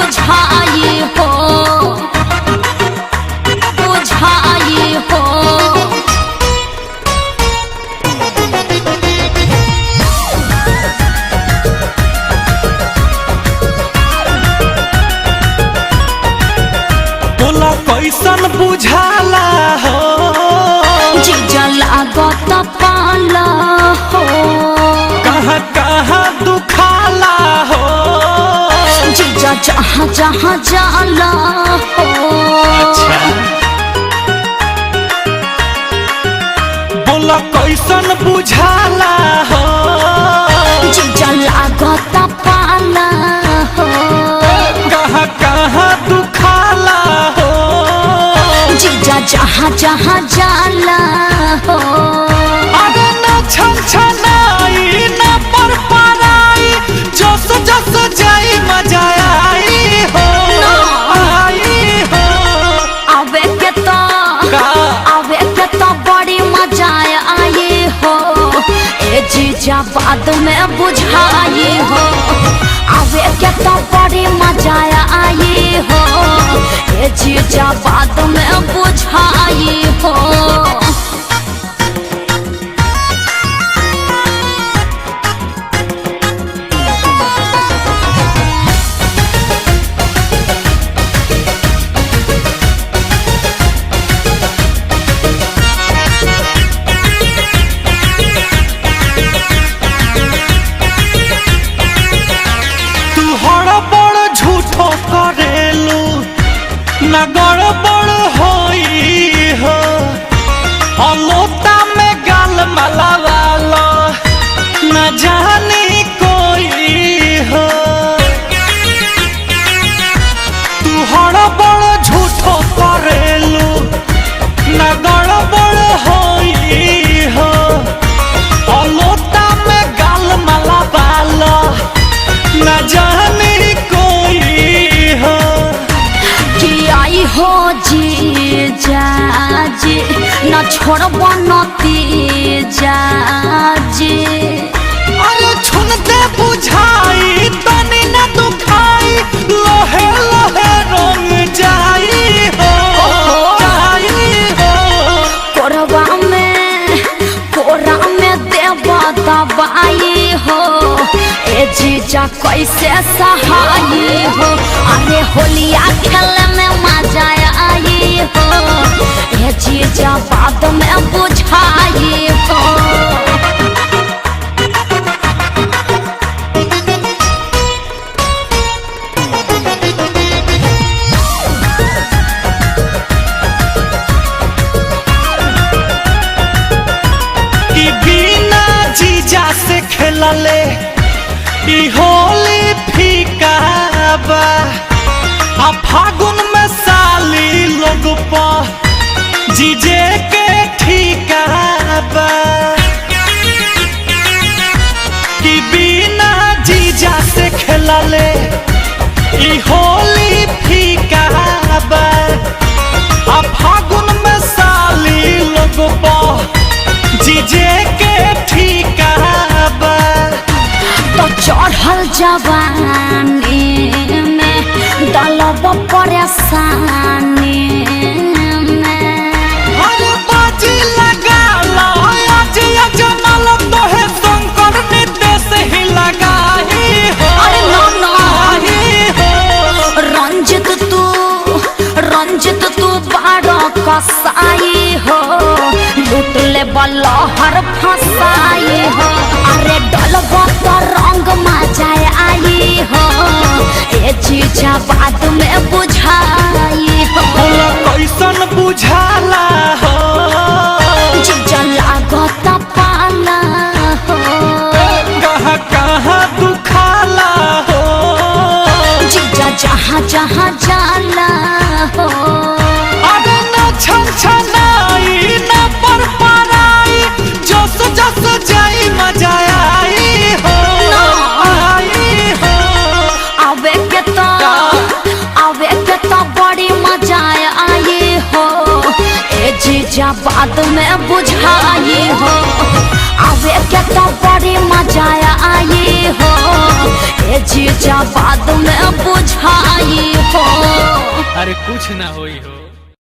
बुझाई हो बुझाई हो। बोला कैसन बुझाला हो जीजा लागत पाला हो कहाँ कहाँ दुखाला हो जीजा जहाँ जहाँ जाला हो। अच्छा बोला कैसन बुझाला हो जीजा लागत पाला हो कहाँ कहाँ दुखाला हो जीजा जहाँ जहाँ जाला हो। अरे न छनछनाई न परपराई जस जस जाई मजा आई हो आई हो। आवे के तो बड़ी मजा आई हो ए जीजा बाद में बुझाई हो। आवे के तो बड़ी मजा आई हो ए जीजा बाद में बुझाई हो। झूठो करेलू न गड़बड़ होई हो अलोता में गाल मलावाला न जानी कोई हो। तू हड़बड़ झूठो करेलू न गड़बड़ होई हो अलोता में गाल मलावाला न जानी हो जीजा जी न छोड़ब नती जाजी। अरे छुनते बुझाई तनी न दुखाई लोहे लोहे रंग जाई हो जाई हो। कोरा में देव दबाई हो ए जीजा कैसे सहाई हो। अरे होलिया खेले में मजा आई हो ए जीजा बाद में बुझाई हो। कि बिना जीजा से खेलले ई होली फीका बा आ फागुन में साली लोग पा जीजे के ठीका बा कि बिना जीजा से खेलले ई होली फीका बा आ फागुन में साली लोग पा जीजे के ठीका बा। तो चढ़ल जवानी में डलब परेशानी में अरे बाजी लगा लो आज जनल तोहे शंकर निदेश ही लगाही हो। अरे ना हो रंजित तू बारो कसाई हो लूट ले बलहर फसाई हो। अरे डलब तो रंग मजा आई हो ए जीजा बाद में बुझाई हो। कैसन बुझाला हो जीजा लागत पाला हो कहाँ कहाँ दुखाला हो जीजा जहाँ जहाँ जाला हो। अरे न छनछनाई न परपराई जस जस जाई मजा आई हो आई हो। आवे के तो बड़ी मजा आई हो ए जीजा बाद में बुझाई हो। आवे के तो बड़ी मजा आई हो ए जीजा बाद में बुझाई अरे कुछ ना होई हो।